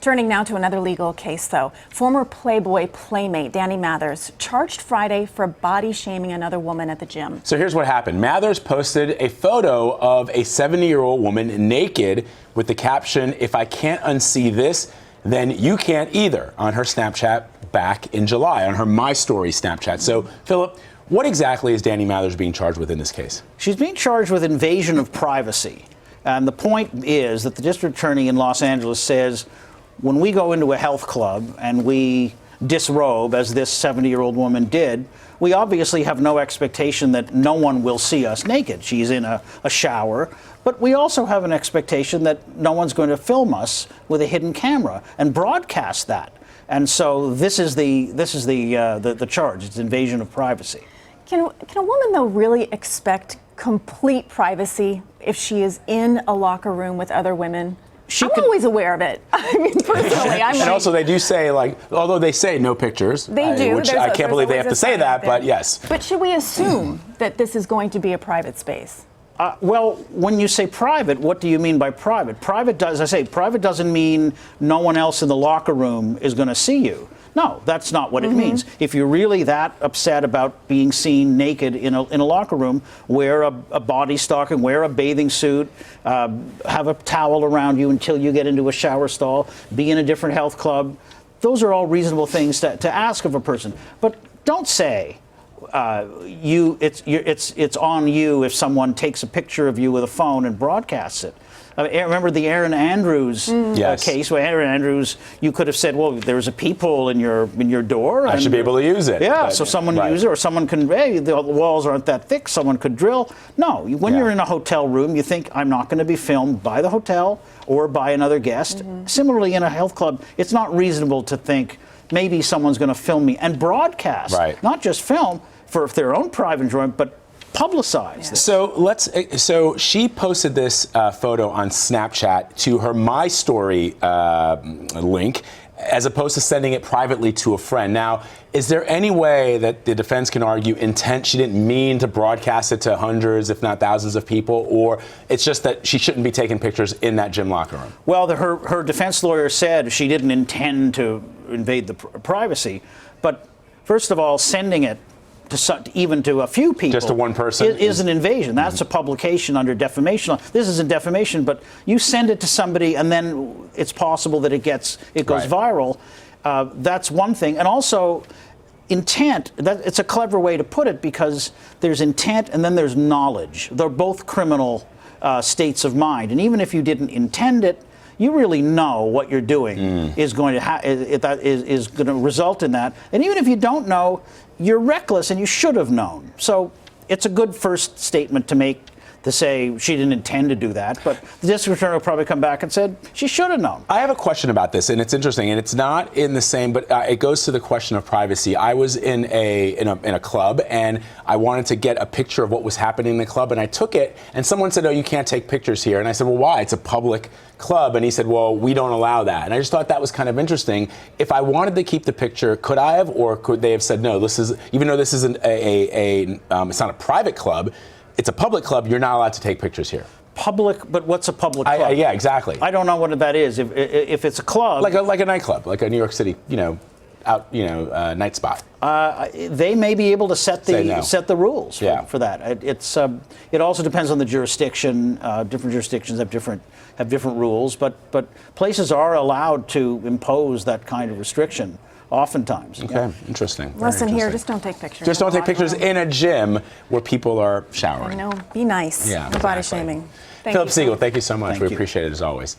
Turning now to another legal case, though. Former Playboy playmate Danny Mathers charged Friday for body shaming another woman at the gym. So here's what happened. Mathers posted a photo of a 70-year-old woman naked with the caption, "If I can't unsee this, then you can't either," on her Snapchat back in July, on her My Story Snapchat. So, Philip, what exactly is Danny Mathers being charged with in this case? She's being charged with invasion of privacy. And the point is that the district attorney in Los Angeles says, when we go into a health club and we disrobe, as this 70-year-old woman did, we obviously have no expectation that no one will see us naked. She's in a shower, but we also have an expectation that no one's going to film us with a hidden camera and broadcast that. And so this is the charge. It's invasion of privacy. Can a woman, though, really expect complete privacy if she is in a locker room with other women? I'm always aware of it. I mean, personally, I'm and also, they do say, although they say no pictures. They do. Which I can't believe they have to say that, but yes. But should we assume that this is going to be a private space? Well, when you say private, what do you mean by private? Private doesn't mean no one else in the locker room is going to see you. No, that's not what it means. If you're really that upset about being seen naked in a locker room, wear a body stocking, wear a bathing suit, have a towel around you until you get into a shower stall, be in a different health club. Those are all reasonable things to ask of a person. But don't say it's on you if someone takes a picture of you with a phone and broadcasts it. I remember the Erin Andrews case where Erin Andrews, you could have said, well, there's a peephole in your door. I should be able to use it. Yeah, so someone use it, or someone can, hey, the walls aren't that thick, someone could drill. No, when you're in a hotel room, you think, I'm not going to be filmed by the hotel or by another guest. Similarly, in a health club, it's not reasonable to think maybe someone's going to film me and broadcast, not just film for their own private enjoyment, but publicize this. So she posted this photo on Snapchat to her My Story link, as opposed to sending it privately to a friend. Now, is there any way that the defense can argue intent? She didn't mean to broadcast it to hundreds, if not thousands of people, or it's just that she shouldn't be taking pictures in that gym locker room? Well, her defense lawyer said she didn't intend to invade the privacy, but first of all, sending it even to a few people, just to one person, is an invasion. That's a publication under defamation law. This isn't defamation, but you send it to somebody, and then it's possible that it goes viral. That's one thing, and also intent. It's a clever way to put it, because there's intent and then there's knowledge. They're both criminal states of mind, and even if you didn't intend it, you really know what you're doing is going to result in that. And even if you don't know, you're reckless and you should have known. So it's a good first statement to make, to say she didn't intend to do that, but the district attorney will probably come back and said she should have known. I have a question about this, and it's interesting, and it's not in the same, but it goes to the question of privacy. I was in a club, and I wanted to get a picture of what was happening in the club, and I took it, and someone said, "Oh, you can't take pictures here," and I said, "Well, why? It's a public club," and he said, "Well, we don't allow that." And I just thought that was kind of interesting. If I wanted to keep the picture, could I have, or could they have said, "No, this is, even though this isn't it's not a private club, it's a public club, you're not allowed to take pictures here"? Public, but what's a public club? Yeah, exactly. I don't know what that is. If it's a club, like a nightclub, like a New York City, night spot. They may be able to set the rules for that. It also depends on the jurisdiction. Different jurisdictions have different rules, but places are allowed to impose that kind of restriction. Oftentimes. Okay, interesting. Lesson here, just don't take pictures. Just don't take pictures in a gym where people are showering. I know, be nice. Yeah, no body shaming. Philip Siegel, thank you so much. We appreciate it as always.